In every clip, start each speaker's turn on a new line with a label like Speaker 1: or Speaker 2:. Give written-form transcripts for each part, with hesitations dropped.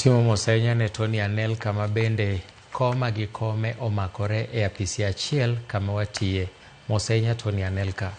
Speaker 1: Watimo mosenya ne Tony Anel kama bende koma gi kome omakore e apisi achiel kama watiye. Mosenya Tony Anelka.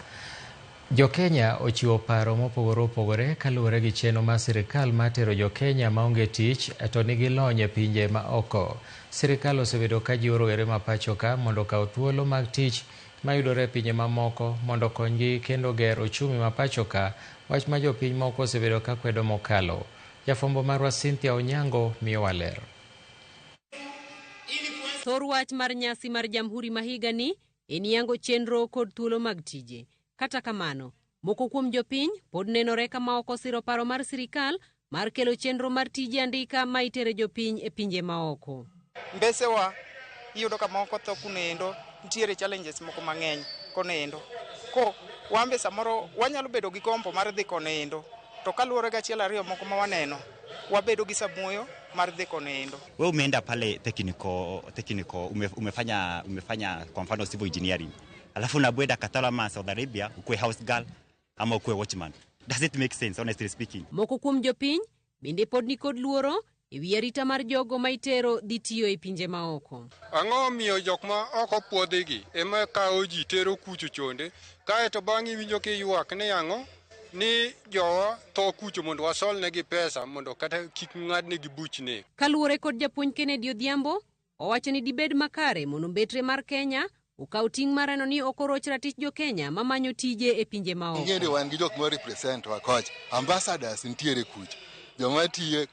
Speaker 1: Jo-Kenya ochiwo paro mopogore opogore kaluwore gi chenro mar sirikal matero jo-Kenya maonge tich to nigi lony e pinje ma oko. Sirikal osebedo ka jiwo rowere ma pacho ka mondo okaw thuolo mag tich mayudore e pinje mamoko mondo okonygi kendo gero ochumi ma pacho ka, wach ma jopiny moko osebedo ka kwedo mokalo. Jafwambo marwa Cynthia Onyango miyowa ler.
Speaker 2: Thor wach mar nyasi mar Jamhuri ma higani en yango chenro kod thuolo mag tije. Kata kamano, moko kuom jopiny pod nenore kama ok osiro paro mar sirikal mar kelo chenro mar tije andika ma itere jopiny e pinje maoko.
Speaker 3: Mbesewa iyudo ka moko to kunendo nitiere challenges moko mang'eny konendo. Ko wambe samoro wanyalo bedo gi kompo mar dhi konendo. To kaluwore ga achiel ariyo moko ma waneno, wabedo gi samuoyo mar dhi konendo.
Speaker 4: Wewe umeenda pale technical umefanya kwa mfano civil engineering. Alafu unabwenda Qatar ama Saudi Arabia ukue house girl ama ukue watchman. Does it make sense, honestly speaking?
Speaker 2: Moko kuom jopiny bende pod ni kod luoro e wi arita mar jogo ma itero dhi tiyo e pinje maoko.
Speaker 5: Ang'o miyo jok ma oko puodhigi ema kawo ji tero kucho chonde, kae to bang'e winjo ki ywak ni ang'o ni jowa to kucho mondo wasol negi pesa mondo kata kik ng'ad negi buchne.
Speaker 2: Kaluwore kod japuonj Kennedy Odhiambo, owacho ni dibed makare mondo mbetre mar Kenya ukaw ting' marano ni okoroch ratich jo-Kenya mamanyo tije e pinje maoko.
Speaker 6: Ng'endi wan gi jok ma represent wa kocha, ambassadors nitiere kucho, joma tiyo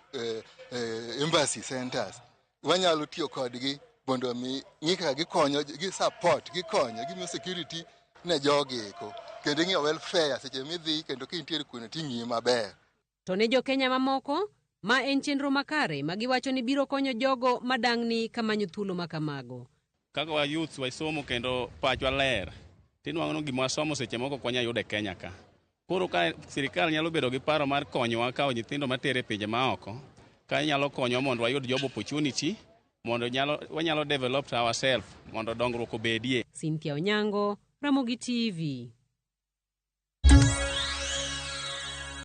Speaker 6: embassy centers. Wanyalo tiyo kodgi mondo mi ng'ika gikonyo, gi support, gikonyo, gimiyo security ne jogi eko. Kendo ng'iyo welfare seche midhi kendo kintiere kuno ting'i maber.
Speaker 2: To ne jo-Kenya mamoko, ma en chenro makare ma giwacho ni biro konyo jogo madang'ni kamanyo thuolo makamago.
Speaker 7: Kaka wa youth waisomo kendo pachwa ler, tinwang'o gima wasomo seche moko kwanya yude Kenya ka. Koro ka sirikal nyalo bedo gi paro mar konyowa kawo nyithindo matere pinje maoko, ka nyalo konyo mondo wayud job opportunity, mondo wanyalo develop ourselves mondo dongruok obedie.
Speaker 2: Cynthia Onyango, Ramogi TV.